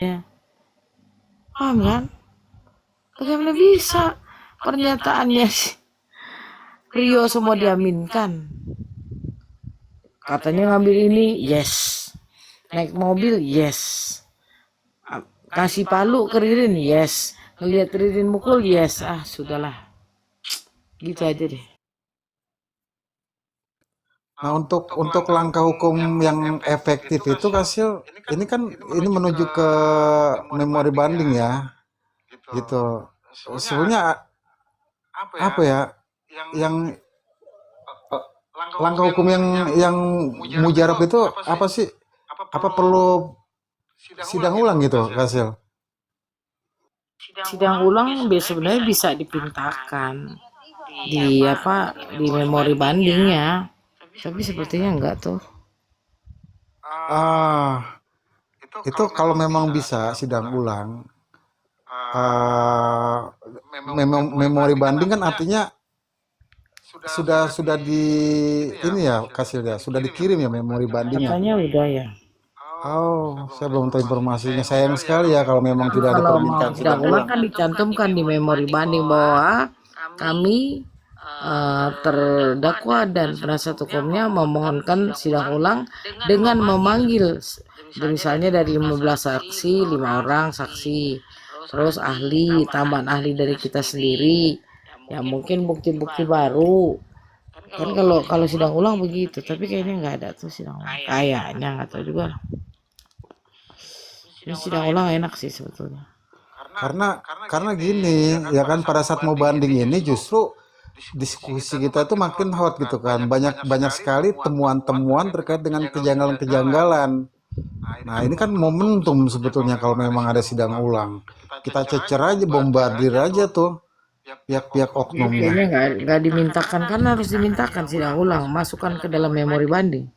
Paham kan? Bagaimana bisa pernyataannya Rio semua diaminkan? Katanya ngambil ini, yes. Naik mobil, yes. Kasih palu ke Ririn, yes. Ngeliat Ririn mukul, yes. Ah, sudahlah. Gitu aja deh. Nah, untuk langkah hukum yang efektif itu Kasil, ini kan ini menuju ke memori banding ya, gitu. Sebenarnya apa ya yang langkah hukum yang mujarab itu apa sih? Apa perlu sidang ulang gitu, Kasil? Sidang ulang sebenarnya bisa dipintakan di memori bandingnya, tapi sepertinya enggak tuh. Ah, itu kalau memang bisa sidang ulang, memori banding kan artinya sudah di ini ya Kasil ya, sudah dikirim ya memori bandingnya. Katanya udah ya. Oh, saya belum tahu informasinya. Sayang sekali ya kalau memang tidak ada Kalau mau permintaan sidang sidang ulang ulang. kan dicantumkan di memori banding bahwa kami terdakwa dan penasihat hukumnya memohonkan sidang ulang dengan memanggil misalnya dari 15 saksi 5 orang saksi, terus ahli tambahan ahli dari kita sendiri, ya mungkin bukti-bukti baru kan. Kalau sidang ulang begitu, tapi kayaknya nggak ada tuh sidang ulang, kayaknya nggak tahu juga. Ini sidang ulang enak sih sebetulnya. Karena gini, ya kan pada saat mau banding ini justru diskusi kita itu makin hot gitu kan. Banyak banyak sekali temuan-temuan terkait dengan kejanggalan-kejanggalan. Nah, ini kan momentum sebetulnya kalau memang ada sidang ulang. Kita cecer aja, bombardir aja tuh pihak-pihak oknumnya. Kayaknya nggak dimintakan, kan harus dimintakan sidang ulang, masukkan ke dalam memori banding.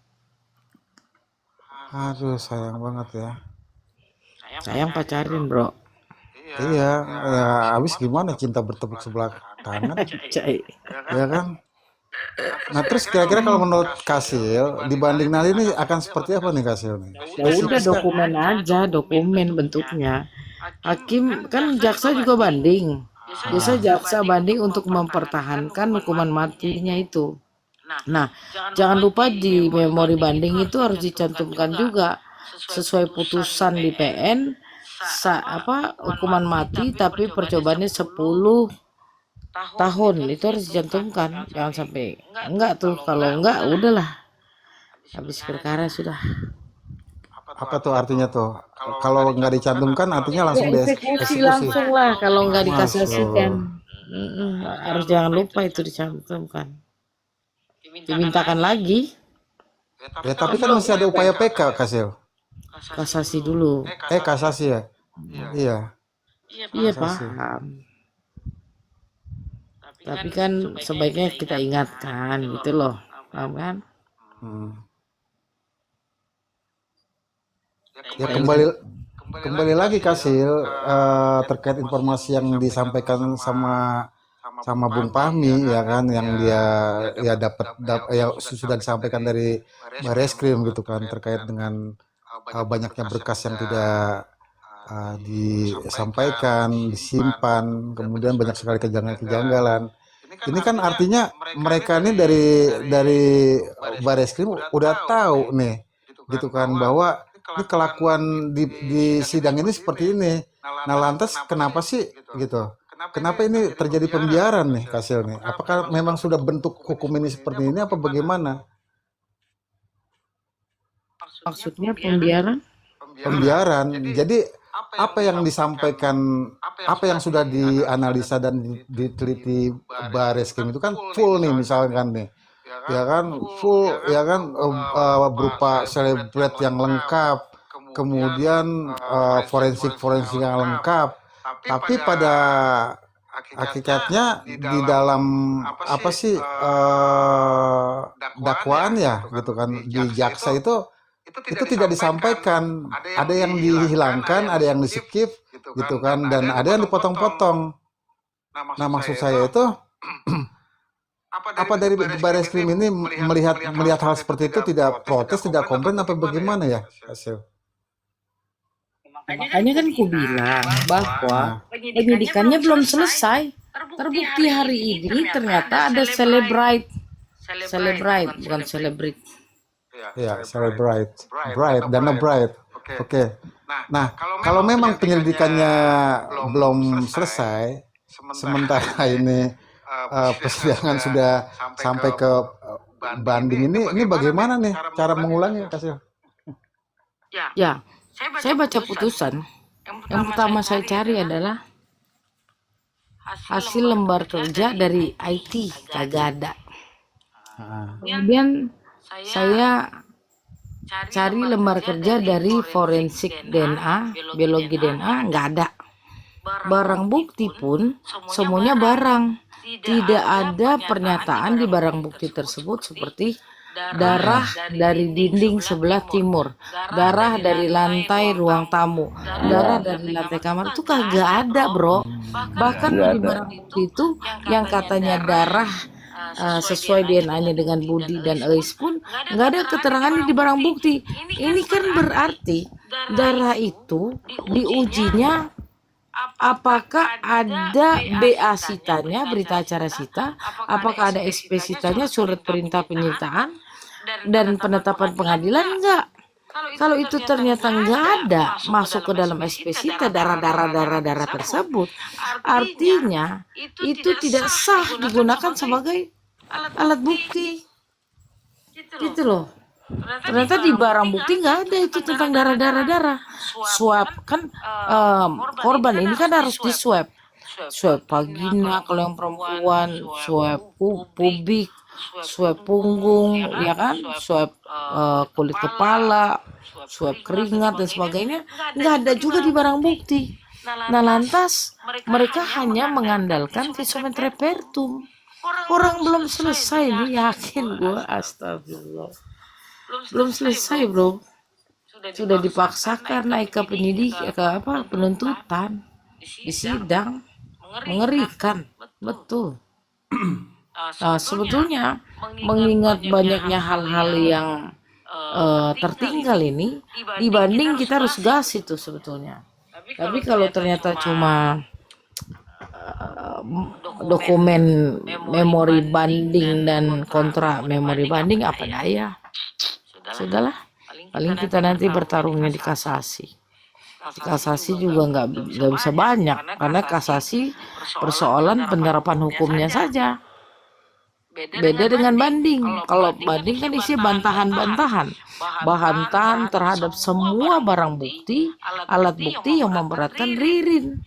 Aduh, sayang banget ya. Sayang pacarin bro. Iya, ya habis gimana cinta bertepuk sebelah tangan, Cai. ya kan? Nah, terus kira-kira kalau menurut Kasil, dibanding nanti ini akan seperti apa nih Kasil nih? Ya udah Pesimis kah? dokumen aja, dokumen bentuknya. Hakim kan jaksa juga banding. Biasa Ah, jaksa banding untuk mempertahankan hukuman matinya itu. Nah, jangan lupa di memori banding itu harus dicantumkan juga sesuai putusan di PN hukuman mati tapi percobaannya 10 tahun itu harus dicantumkan. Jangan sampai enggak tuh, kalau enggak udahlah habis perkara sudah. apa tuh artinya tuh? Kalau nggak dicantumkan artinya Ya langsung eksekusi dieksekusi. langsung lah kalau nggak Masya dikasasikan. Allah. Harus jangan lupa itu dicantumkan. Dimintakan lagi Ya tapi kan masih ada upaya PK Kasil. kasasi dulu. Kasasi ya? Iya, Iya kasasi. paham. Tapi kan sebaiknya kita ingatkan gitu loh. Paham kan? Hmm. Ya Supaya kembali lagi Kasil, terkait informasi yang disampaikan sama sama Bung Pahmi ya kan, yang dia ya ya sudah disampaikan dari Bareskrim gitu kan, terkait dengan banyaknya berkas yang tidak disampaikan, disimpan, kemudian banyak sekali kejanggalan-kejanggalan. Ini kan artinya mereka ini dari Bareskrim udah tahu nih, gitu kan, bahwa ini kelakuan di sidang ini seperti ini. Nah, lantas kenapa sih gitu? Kenapa ini terjadi pembiaran nih Kasil nih? Apakah memang sudah bentuk hukum ini seperti ini apa bagaimana? maksudnya pembiaran. Pembiaran. Jadi apa yang disampaikan, apa yang sudah dianalisa dan diteliti Bareskrim itu kan full nih misalkan nih, ya kan, full ya kan, berupa selebret yang lengkap, kemudian forensik yang lengkap, tapi pada hakikatnya di dalam apa sih, dakwaan ya gitu kan, di jaksa itu tidak disampaikan, ada yang dihilangkan, ada yang di-skip gitu kan, dan ada yang dipotong-potong. Nah, maksud saya itu apa dari Bareskrim ini melihat hal seperti itu tidak protes, tidak komplain apa bagaimana ya, Hasil? Makanya kan ku bilang bahwa Nah, penyidikannya belum selesai. Terbukti hari ini ternyata ada celebrate bukan celebrate. ya, celebrate, bright, dana bright. Oke. Nah, kalau memang penyelidikannya belum selesai, sementara ini persidangan sudah sampai ke banding, ini bagaimana nih cara mengulangnya, Kasil? Ya, saya baca putusan. Yang pertama saya cari adalah hasil lembar kerja dari IT, kagak ada. Ah, Kemudian saya cari lembar kerja dari forensik DNA, biologi DNA, nggak ada. Barang bukti pun semuanya barang. Tidak ada pernyataan di barang bukti tersebut seperti darah dari dinding sebelah timur, darah dari lantai ruang tamu, darah dari lantai kamar, itu kagak ada, bro. Bahkan Nggak di ada. barang bukti itu yang katanya darah sesuai DNA-nya dengan Budi dan Eis pun nggak ada keterangannya di barang bukti. Ini kan berarti darah itu diujinya apakah ada BA sitanya, berita acara sita, apakah ada SP sitanya, surat perintah penyitaan dan penetapan pengadilan, enggak. Kalau itu ternyata nggak ada masuk ke dalam SP sita darah tersebut, artinya itu tidak sah digunakan sebagai alat bukti, gitu loh. Ternyata di barang bukti nggak ada itu tentang darah. Swab kan korban ini kan harus di swab vagina kalau yang perempuan, swab pubik, swab punggung, ya kan, swab kulit kepala, swab keringat dan sebagainya, nggak ada juga di barang bukti. Nah lantas mereka hanya mengandalkan visum et repertum. Orang belum selesai nih, yakin gue, astagfirullah. Belum selesai, bro. Sudah dipaksakan naik ke penuntutan di sidang. Mengerikan, betul. Nah, sebetulnya mengingat banyaknya hal-hal yang tertinggal ini, dibanding kita harus gas itu sebetulnya. Tapi kalau ternyata cuma dokumen memori banding dan kontra memori banding, apa daya? Sudahlah, paling kita nanti bertarungnya di kasasi. Di kasasi juga nggak bisa banyak, karena kasasi persoalan penerapan hukumnya saja. Beda dengan banding. Kalau banding kan isi bantahan-bantahan, bantahan terhadap semua barang bukti, alat bukti yang memberatkan Ririn.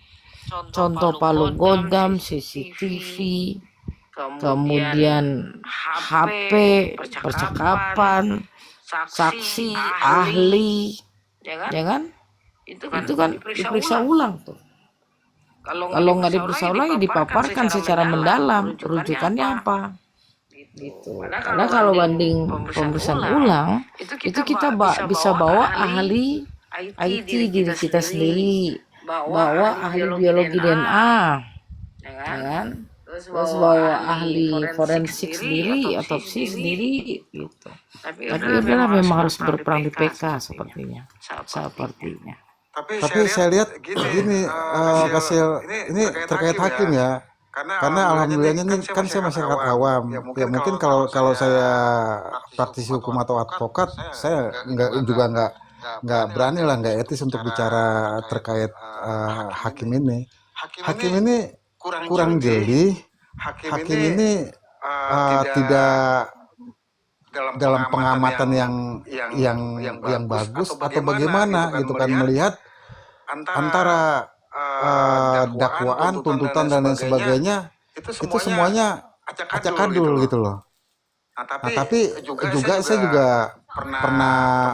Contoh palu godam, CCTV, kemudian HP, percakapan, saksi, ahli, ya kan? Itu kan diperiksa ulang tuh. Kalau nggak diperiksa ulang ya dipaparkan secara mendalam, rujukannya apa? Gitu. Karena kalau banding pemeriksaan ulang, itu kita bisa bawa ahli IT diri kita sendiri, bawa ahli biologi DNA, ya kan? Terus bawa ahli forensik sendiri, otopsi sendiri, gitu. Tapi udahlah, memang harus berperang di PK sepertinya. Tapi saya lihat gini, Kasil, ini terkait hakim ya. Karena alhamdulillahnya ini kan saya masyarakat awam. Ya mungkin kalau saya praktisi hukum atau advokat, saya nggak berani lah, nggak etis untuk bicara terkait hakim ini. Hakim ini kurang jeli. Hakim ini tidak dalam pengamatan yang bagus atau bagaimana gitu kan, melihat antara dakwaan, tuntutan dan lain sebagainya itu semuanya acak adul gitu loh. Nah, tapi saya juga pernah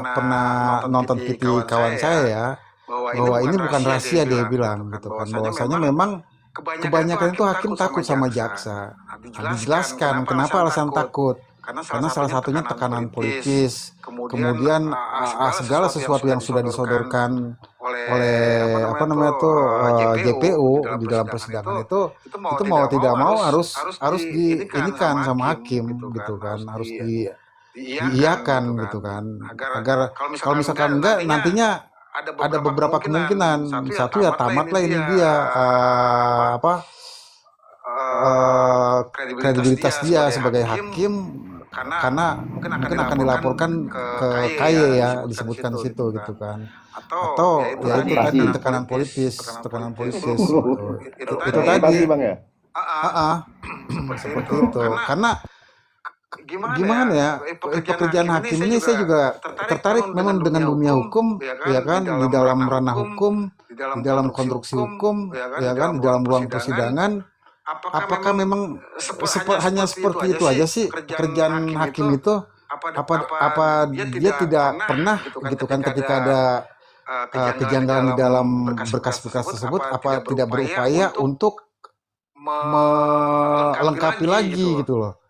nonton PT kawan saya ya, bahwa ini bukan rahasia, dia bilang gitu kan, bahwasanya memang kebanyakan itu hakim takut sama jaksa. Nah, dijelaskan kenapa alasan takut. Karena salah satunya tekanan politis, kemudian segala sesuatu yang sudah disodorkan oleh JPU di dalam persidangan itu mau tidak mau harus diinikan sama hakim gitu kan, harus diiyakan gitu kan, agar kalau misalkan enggak nantinya ada beberapa kemungkinan. Satu ya tamatlah ini dia apa kredibilitas dia sebagai hakim karena mungkin akan dilaporkan ke KY ya, disebutkan di situ gitu kan. Atau ya itu tadi tekanan politis gitu. Itu tadi Bang ya. seperti itu. Karena gimana ya, pekerjaan hakim ini saya juga tertarik memang dengan dunia hukum, ya kan, di dalam ranah hukum, di dalam konstruksi hukum, ya kan, di dalam ruang persidangan. Apakah memang hanya seperti itu aja sih pekerjaan hakim itu? Apa dia tidak pernah gitu kan ketika ada kejanggalan di dalam berkas-berkas tersebut, apa tidak berupaya untuk melengkapi lagi gitu loh?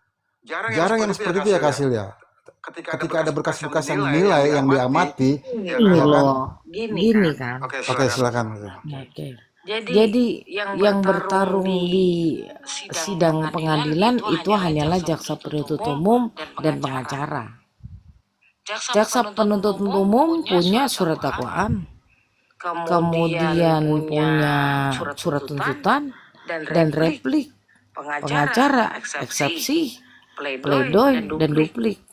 Jarang yang seperti itu ya Kasil ya. Ketika ada berkas-berkas yang dinilai, yang diamati, Ini ya kan? loh, gini kan. Oke, silakan. Oke. Jadi yang bertarung di sidang pengadilan itu hanyalah jaksa penuntut umum dan pengacara. Jaksa penuntut umum punya surat dakwaan, kemudian punya surat tuntutan dan replik. Pengacara eksepsi, pledoi, dan duplik.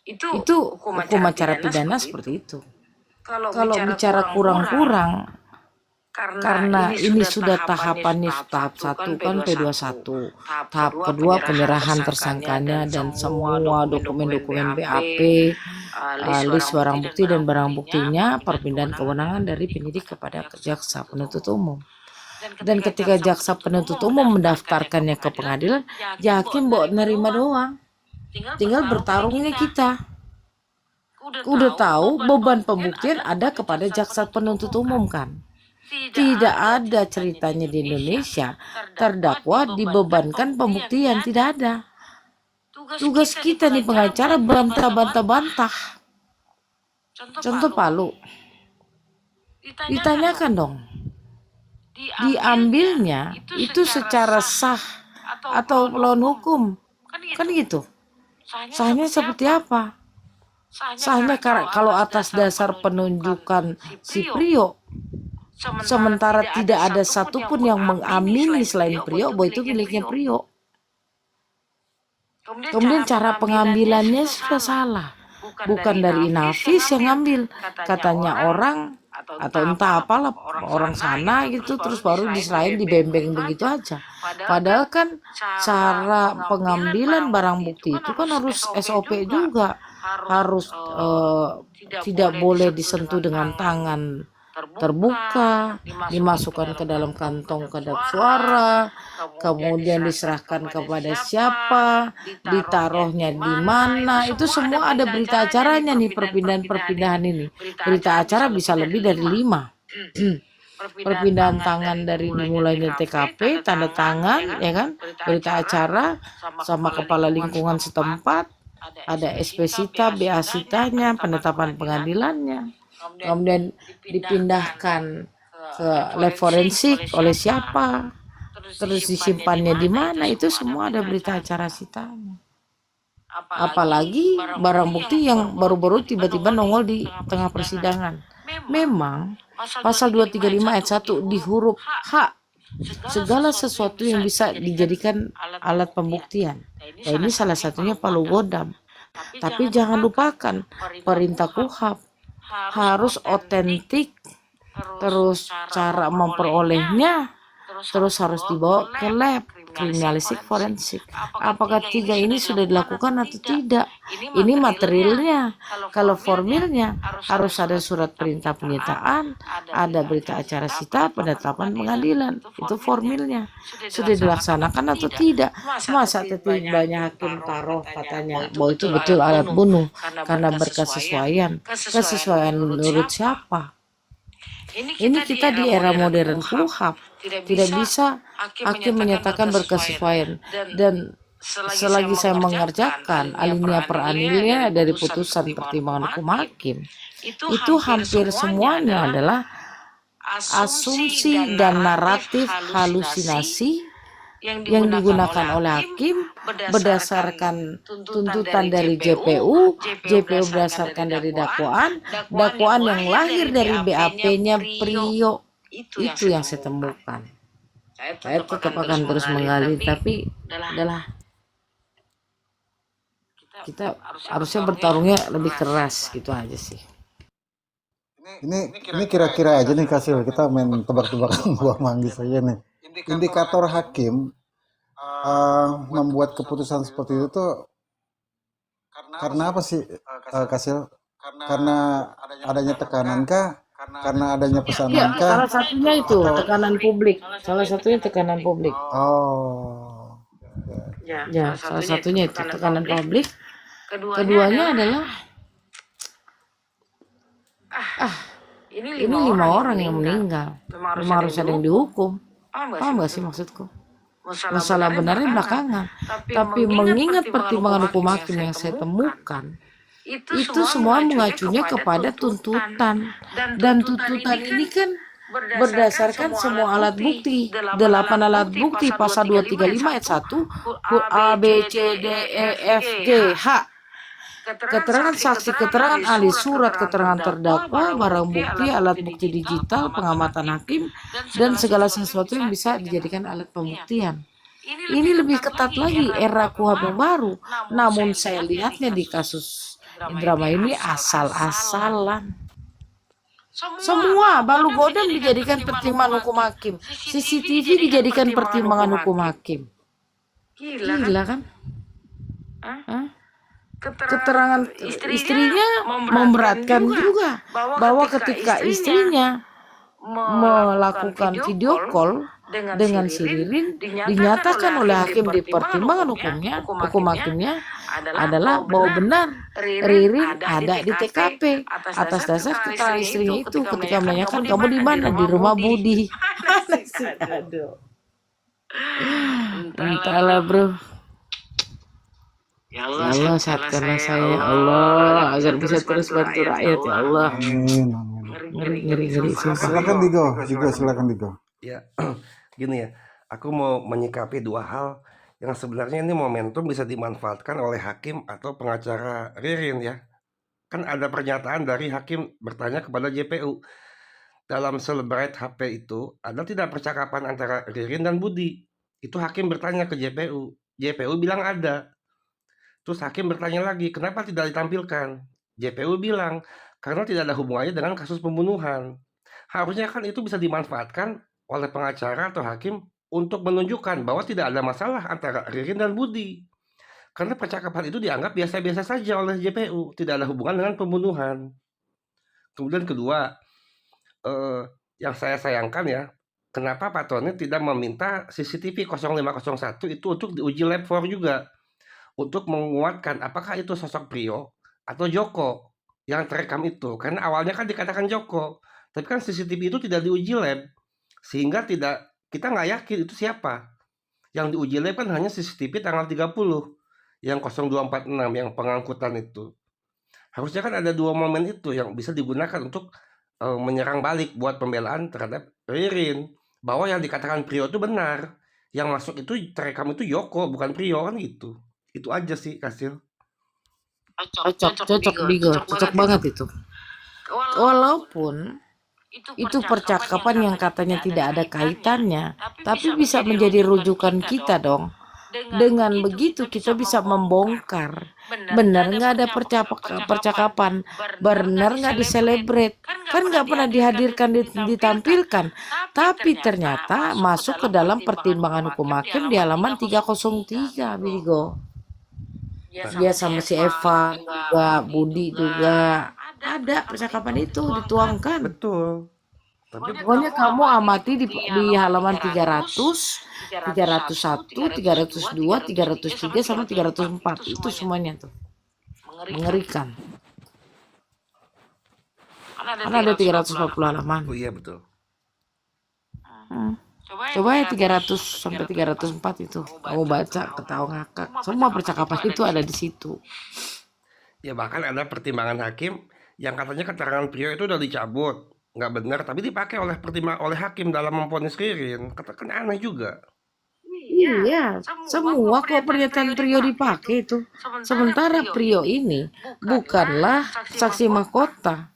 Itu hukum acara pidana seperti itu. Kalau bicara kurang-kurang, karena ini sudah tahapannya tahap 1 kan P21, tahap kedua penyerahan tersangkanya dan semua dokumen-dokumen BAP, list barang bukti dan barang buktinya, perpindahan kewenangan dari penyidik kepada jaksa penuntut umum. Dan ketika jaksa penuntut umum mendaftarkannya ke pengadilan, ya hakim bawa nerima doang, tinggal bertarungnya kita. Udah tahu beban pembuktian ada kepada jaksa penuntut umum kan. Tidak ada ceritanya di Indonesia terdakwa dibebankan pembuktian, tidak ada. Tugas kita nih pengacara bantah. Contoh Palu, ditanyakan dong, diambilnya itu secara sah atau melawan hukum, kan gitu. Sahnya seperti apa? Sahnya kalau atas dasar penunjukan si Prio. Sementara tidak ada satupun yang mengamini selain Prio bahwa itu miliknya Prio. Kemudian cara pengambilannya sudah salah. Bukan dari Inavis yang ngambil, katanya orang atau entah apalah orang sana gitu, terus baru diserahin di bembeng begitu aja. Padahal kan cara pengambilan barang bukti itu kan harus SOP juga, harus tidak boleh disentuh dengan tangan terbuka, dimasukkan ke dalam kantong kedap suara, kemudian diserahkan kepada siapa, ditaruhnya di mana, itu semua ada berita acaranya nih. Perpindahan ini berita acara bisa lebih dari 5. Perpindahan tangan dari dimulainya TKP, tanda tangan, ya kan, berita acara sama kepala lingkungan setempat, ada SP Sita, BA Sitanya, penetapan pengadilannya. Kemudian dipindahkan ke lab forensik oleh siapa, terus disimpannya di mana, itu semua ada berita acara sitanya. Apalagi barang bukti yang baru-baru tiba-tiba nongol di tengah persidangan. Memang pasal 235 ayat 1 di huruf H, segala sesuatu yang bisa dijadikan alat pembuktian. Ya, ini salah satunya palu godam. Tapi jangan lupakan perintah KUHP harus otentik, terus cara memperolehnya, terus harus dibawa ke lab kriminalistik forensik. Apakah 3 ini sudah dilakukan atau tidak? Ini materialnya. Kalau formilnya harus ada surat perintah penyitaan, ada berita acara sita, penetapan pengadilan. Itu formilnya. Sudah dilaksanakan atau tidak? Masa banyak hakim taruh katanya bahwa itu betul alat bunuh karena berkesesuaian. Kesesuaian menurut siapa? Ini kita di era modern KUHP, tidak bisa hakim menyatakan berkesesuaian. Dan selagi saya mengerjakan alinea per alinea dari putusan pertimbangan hukum hakim, itu hampir semuanya adalah asumsi dan naratif halusinasi yang digunakan oleh hakim berdasarkan tuntutan dari JPU, JPU berdasarkan dari dakwaan, dakwaan yang lahir dari BAP-nya Prio. Itu yang saya temukan. Saya tetap akan terus menggali, tapi adalah kita harusnya bertarungnya lebih keras gitu aja sih. Ini kira-kira aja nih Kasil, kita main tebak-tebakan buah manggis aja nih. Indikator hakim membuat keputusan seperti itu tuh karena apa sih, Kasil? Karena adanya tekanan kah? Karena adanya Ya, pesanan kah? salah satunya itu tekanan publik. Salah satunya tekanan publik. Oh, Ya, salah satunya itu tekanan publik. Keduanya adalah ini 5 orang yang meninggal. Memang harus ada yang dihukum. Paham nggak sih maksudku? Masalah benarnya belakangan. Tapi mengingat pertimbangan hukum hakim yang saya temukan, itu semua mengacunya kepada tuntutan. Dan tuntutan ini kan berdasarkan semua alat bukti. 8 alat bukti pasal 235 ayat 1 A, B, C, D, E, F, G, H. Keterangan saksi, keterangan ahli, surat keterangan terdakwa, barang bukti, alat bukti digital, pengamatan hakim, dan segala sesuatu yang bisa dijadikan alat pembuktian. Ini lebih ketat lagi era KUHP yang baru. Namun saya lihatnya di kasus drama ini asal-asalan. Semua balu godam dijadikan pertimbangan hukum hakim. CCTV dijadikan pertimbangan hukum hakim. Gila kan? Hah? Keterangan istrinya memberatkan juga, bahwa ketika istrinya melakukan video call dengan si Ririn, dinyatakan oleh hakim di pertimbangan hukum hakimnya adalah bahwa benar Ririn ada di TKP atas dasar keterangan istrinya itu ketika menanyakan kamu di mana, di rumah Budi. Aduh, entahlah bro. Ya Allah, sehatkanlah saya, ya Allah, agar bisa terus bantu rakyat, ya Allah. amin. Ngeri, sumpah. Silakan Digo. Ya, gini ya, aku mau menyikapi dua hal yang sebenarnya ini momentum bisa dimanfaatkan oleh hakim atau pengacara Ririn ya. Kan ada pernyataan dari hakim bertanya kepada JPU. Dalam Celebrate HP itu, ada tidak percakapan antara Ririn dan Budi? Itu hakim bertanya ke JPU. JPU bilang ada. Terus hakim bertanya lagi, kenapa tidak ditampilkan? JPU bilang, karena tidak ada hubungannya dengan kasus pembunuhan. Harusnya kan itu bisa dimanfaatkan oleh pengacara atau hakim untuk menunjukkan bahwa tidak ada masalah antara Ririn dan Budi. Karena percakapan itu dianggap biasa-biasa saja oleh JPU, tidak ada hubungan dengan pembunuhan. Kemudian kedua, yang saya sayangkan ya, kenapa Pak Tony tidak meminta CCTV 0501 itu untuk diuji lab 4 juga, untuk menguatkan apakah itu sosok Prio atau Joko yang terekam itu. Karena awalnya kan dikatakan Joko, tapi kan CCTV itu tidak diuji lab, sehingga kita nggak yakin itu siapa. Yang diuji lab kan hanya CCTV tanggal 30, yang 0246, yang pengangkutan itu. Harusnya kan ada dua momen itu yang bisa digunakan untuk menyerang balik buat pembelaan terhadap Ririn, bahwa yang dikatakan Prio itu benar, yang masuk itu terekam itu Joko bukan Prio, kan gitu. Itu aja sih, Kasil. Cocok Bigo, cocok banget itu. Walaupun itu percakapan yang katanya tidak ada kaitannya, tapi bisa menjadi rujukan kita dong. Dengan begitu kita bisa membongkar benar nggak ada percakapan, benar nggak diselebrate, kan nggak pernah dihadirkan, ditampilkan, tapi ternyata masuk ke dalam pertimbangan hukum hakim di halaman 303 Bigo. Dia sama si Eva juga, Budi juga ada percakapan itu dituangkan. Betul. Tapi Pokoknya kamu amati di halaman 300, 301, 302, 303 sama 304 itu semuanya tuh mengerikan. Karena ada 340 halaman. oh iya betul. Coba ya 300 sampai 304 itu kamu baca, ketawa ngakak. Semua percakapan itu ada di situ. Ya bahkan ada pertimbangan hakim yang katanya keterangan Prio itu udah dicabut, nggak benar, tapi dipakai oleh hakim dalam memvonis Ririn. Katakan aneh juga. Iya, semua kok pernyataan Prio dipakai itu. Sementara Prio ini bukanlah saksi mahkota.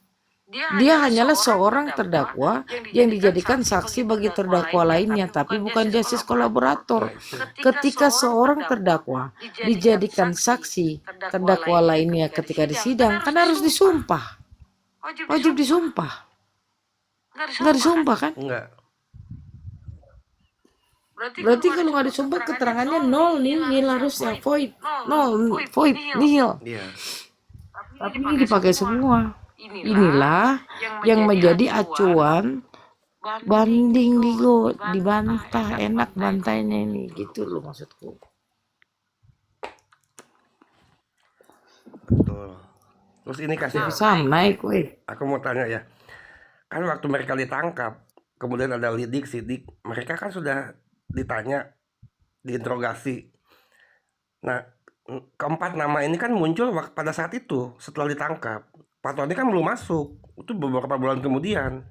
Dia hanyalah seorang terdakwa yang dijadikan saksi bagi terdakwa lainnya, tapi bukan justice kolaborator. Ketika seorang terdakwa dijadikan saksi terdakwa lainnya ketika disidang, kan harus disumpah. Wajib disumpah. Nggak disumpah kan? Enggak. Berarti kalau nggak disumpah keterangannya nol, nihil harusnya, void, nol, void, nihil. Iya. Tapi ini dipakai semua. Inilah yang menjadi acuan banding dibantah, enak bantainya ini, gitu loh maksudku. Betul. Terus ini kasih Sam naik, weh. aku mau tanya ya. Kan waktu mereka ditangkap, kemudian ada lidik, sidik, mereka kan sudah ditanya, diinterogasi. Nah, keempat nama ini kan muncul pada saat itu setelah ditangkap. Pak Tony kan belum masuk, itu beberapa bulan kemudian.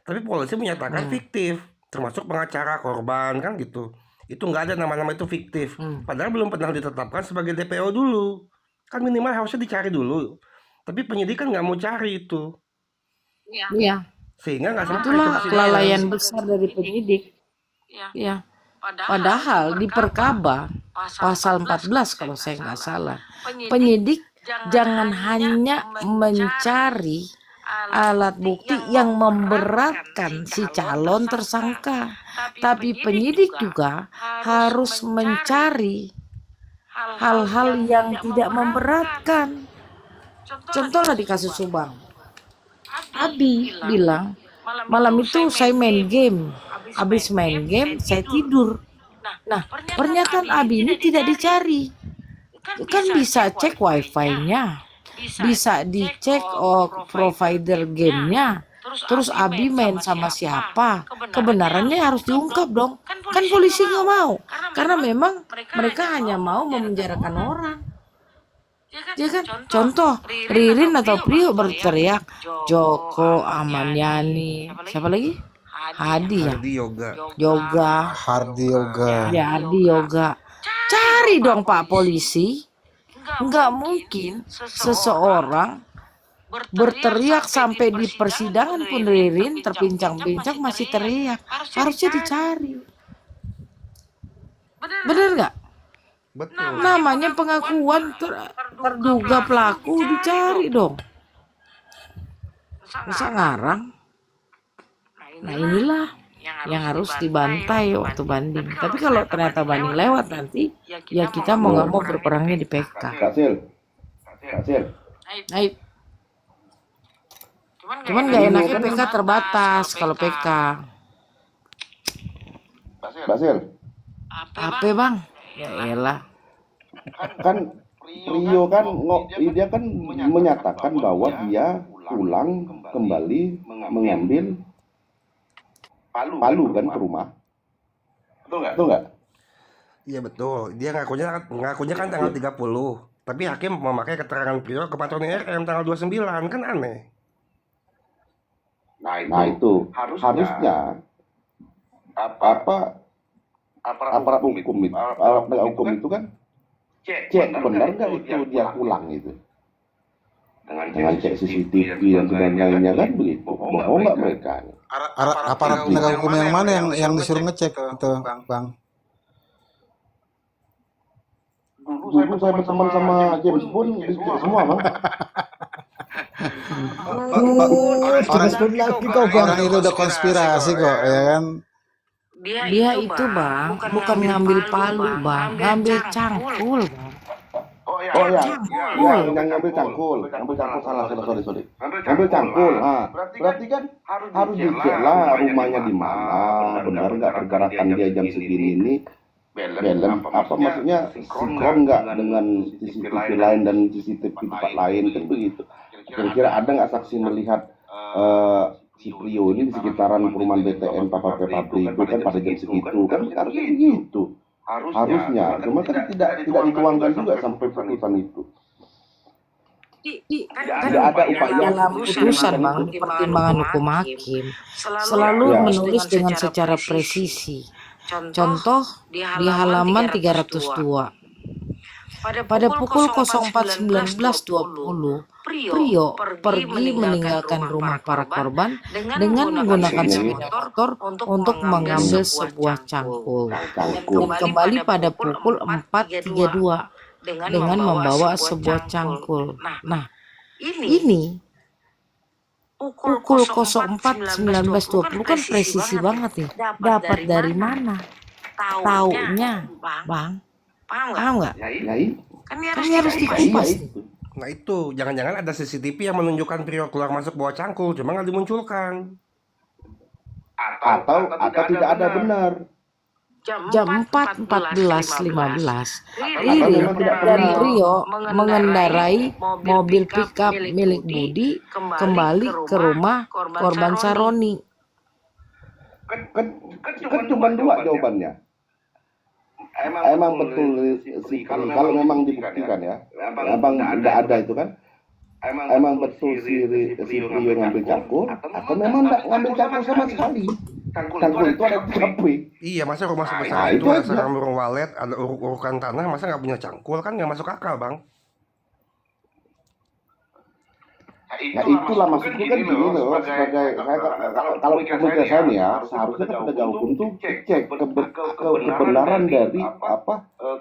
Tapi polisi menyatakan fiktif, termasuk pengacara korban kan gitu. Itu nggak ada nama-nama itu fiktif. Padahal belum pernah ditetapkan sebagai DPO dulu. Kan minimal harusnya dicari dulu. Tapi penyidik kan nggak mau cari itu. Iya, Sehingga nggak sampai ke itulah persidangan. kelalaian besar dari penyidik. Ya, padahal di Perkaba pasal 14 kalau saya nggak salah, penyidik jangan hanya mencari alat bukti yang memberatkan si calon tersangka, tapi penyidik juga harus mencari hal-hal yang tidak memberatkan. Contohnya di kasus Subang, Abi bilang malam itu saya main game, habis main game saya tidur. Nah, pernyataan Abi ini tidak dicari. Kan bisa cek wifi-nya, bisa dicek provider gamenya, terus Abi main sama siapa, kebenarannya harus diungkap dong. Kan polisi nggak mau, karena memang mereka hanya mau memenjarakan orang. Ya kan? Contoh, Ririn atau Prio berteriak, Joko, Amaniani, siapa lagi? Hadi ya? Hardi Yoga. Yoga. Hardi Yoga. Ya, Hardi Yoga. Cari dong Pak Polisi. Nggak mungkin seseorang berteriak sampai di persidangan pun Ririn terpincang-pincang masih teriak. Harusnya dicari. Bener nggak? Betul. Namanya pengakuan terduga pelaku, dicari dong. Masa ngarang? Nah inilah yang harus dibantai waktu banding. Tapi kalau ternyata banding lewat nanti, ya kita mau nggak mau berperangnya di PK. Kacil. Nah, cuman nggak enaknya PK terbatas kalau PK. Basil, Apa bang? Ya elah. kan Rio kan dia kan menyatakan bahwa dia pulang kembali mengambil Palu kan ke rumah. Betul nggak? Iya betul. Dia ngakunya kan tanggal 30. Tapi hakim memakai keterangan Prio ke Pak Tony RM tanggal 29, kan aneh. Nah itu harusnya aparat hukum itu kan cek benar nggak itu dia pulang itu dengan cek CCTV dan sebagainya kan begitu. Bohong nggak mereka? Aparat penegak hukum yang mana yang disuruh ngecek itu, Bang? Dulu saya berteman sama James Bond dicek semua, Bang. Orang itu udah konspirasi kok, ya kan? Dia itu bang, bukan ngambil palu bang, ngambil cangkul bang. Oh ya, yang ngambil cangkul salah, sorry. Ngambil cangkul, berarti kan harus dicek lah rumahnya di mana, benar nggak pergerakan dia jam segini ini, apa maksudnya sinkron nggak dengan CCTV lain dan CCTV tempat lain kan begitu. Kira-kira ada nggak saksi melihat si Prio ini di sekitaran perumahan BTN Papa Pabrik itu kan pada jam segitu kan harusnya begitu. Harusnya, cuma kan tidak dituangkan juga sampai putusan itu. Kan Tidak ada upaya dalam putusan bang, di pertimbangan hukum hakim selalu menulis dengan secara presisi Contoh di halaman 302. Pada pukul 04.19.20, Prio pergi meninggalkan rumah para korban dengan menggunakan sepeda motor untuk mengambil sebuah cangkul dan kembali pada pukul 4.32 dengan membawa sebuah cangkul. Nah, ini pukul 04.19.20 kan presisi banget nih. Dapat dari mana? Taunya, Bang. Paham nggak? Kan ini harus dikupas nih. Nah itu, jangan-jangan ada CCTV yang menunjukkan Prio keluar masuk bawa cangkul, cuma nggak dimunculkan. Atau tidak ada benar. Jam 4.14.15 Ririn dan Prio mengendarai mobil pickup milik Budi kembali ke rumah korban Saroni. Kan cuma dua jawabannya. Emang betul sih kalau memang dibuktikan ya, emang tidak ada itu kan. Emang betul si Rio ngambil cangkul atau memang tidak ngambil cangkul sama sekali. Cangkul itu ada di TKP. Iya, masa rumah sebesar itu ada sarang burung walet, ada uruk-urukan tanah, masa nggak punya cangkul, kan nggak masuk akal, Bang. Nah itulah maksudku kan gini loh, sebagai saya kalau menurut saya nih ya, seharusnya kan penegak hukum tuh cek kebenaran dari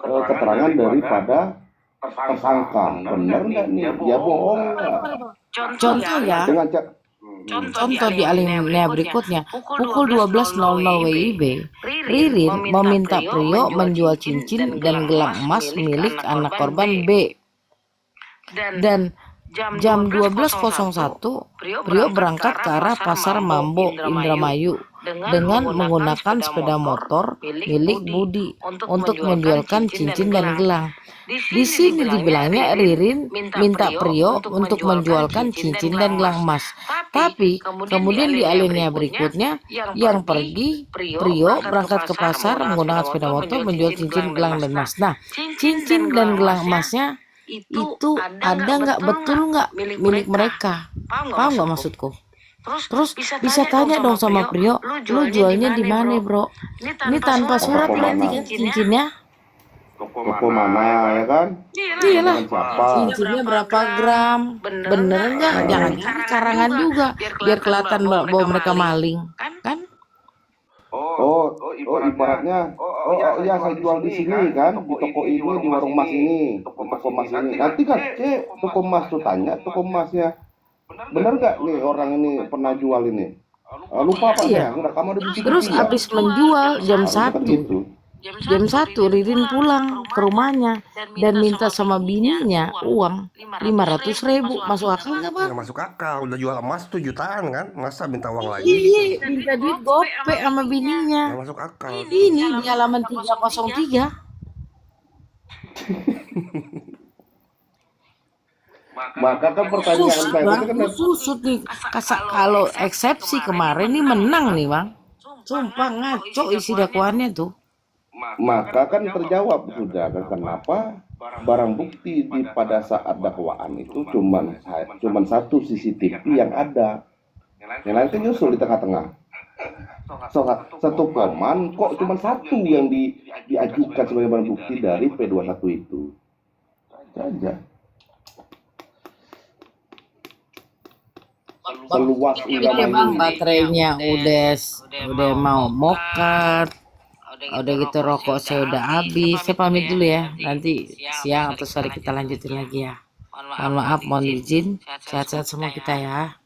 keterangan daripada tersangka, benar nggak nih, dia bohong nggak? Contoh ya, contoh di alinea berikutnya, pukul 12.00 WIB, Ririn meminta Prio menjual cincin dan gelang emas milik anak korban B. Dan jam 12.01, Prio berangkat ke arah Pasar Mambo Indramayu dengan menggunakan sepeda motor milik Budi untuk menjualkan cincin dan gelang. Di sini dibilangnya Ririn minta Prio untuk menjualkan cincin dan gelang emas. Tapi kemudian di alinea berikutnya yang pergi Prio berangkat ke pasar menggunakan sepeda motor menjual cincin, gelang dan emas. Nah, cincin dan gelang emasnya itu ada nggak, betul nggak milik mereka? Paham nggak maksudku? Terus bisa tanya dong sama Prio, lu jualnya di mana, bro? Ini tanpa surat berarti kan cincinnya? Toko mana ya kan? Iyalah, Siapa? cincinnya berapa gram? Bener nggak? Jangan karangan juga, biar kelihatan bahwa mereka maling, kan? Oh, ibaratnya, iya saya jual di sini kan, di toko ini, di warung mas ini, toko mas ini. Nanti kan, toko mas tuh tanya, toko masnya, benar nggak nih orang ini pernah jual ini? Lupa apa ya? Nggak, kamu ada di situ. Terus abis menjual jam Harusnya kan 1, gitu. jam 1 Ririn pulang ke rumahnya dan minta sama bininya uang 500.000. Masuk akal nggak, Bang? Nggak masuk akal, udah jual emas 7 jutaan kan, masa minta uang lagi? Iya, minta duit gope sama bininya. Nggak masuk akal. Ini di halaman 303. Maka kan pertanyaan Susut, saya Bang. itu kan Susut nih. Kalau eksepsi kemarin nih menang nih, Bang. Sumpah ngaco isi dakwaannya tuh. maka kan terjawab sudah kan kenapa barang bukti pada saat dakwaan itu cuman satu CCTV yang ada, yang lain kan nyusul di tengah-tengah. Satu koman kok cuma satu yang diajukan sebagai barang bukti dari P21 itu saja. Seluas Oke, Bang, baterainya udah mau mokat. Udah gitu rokok saya udah habis. Saya pamit dulu ya. Nanti siang atau sore kita lanjutin lagi ya. Mohon maaf, mohon izin. Sehat-sehat semua kita ya.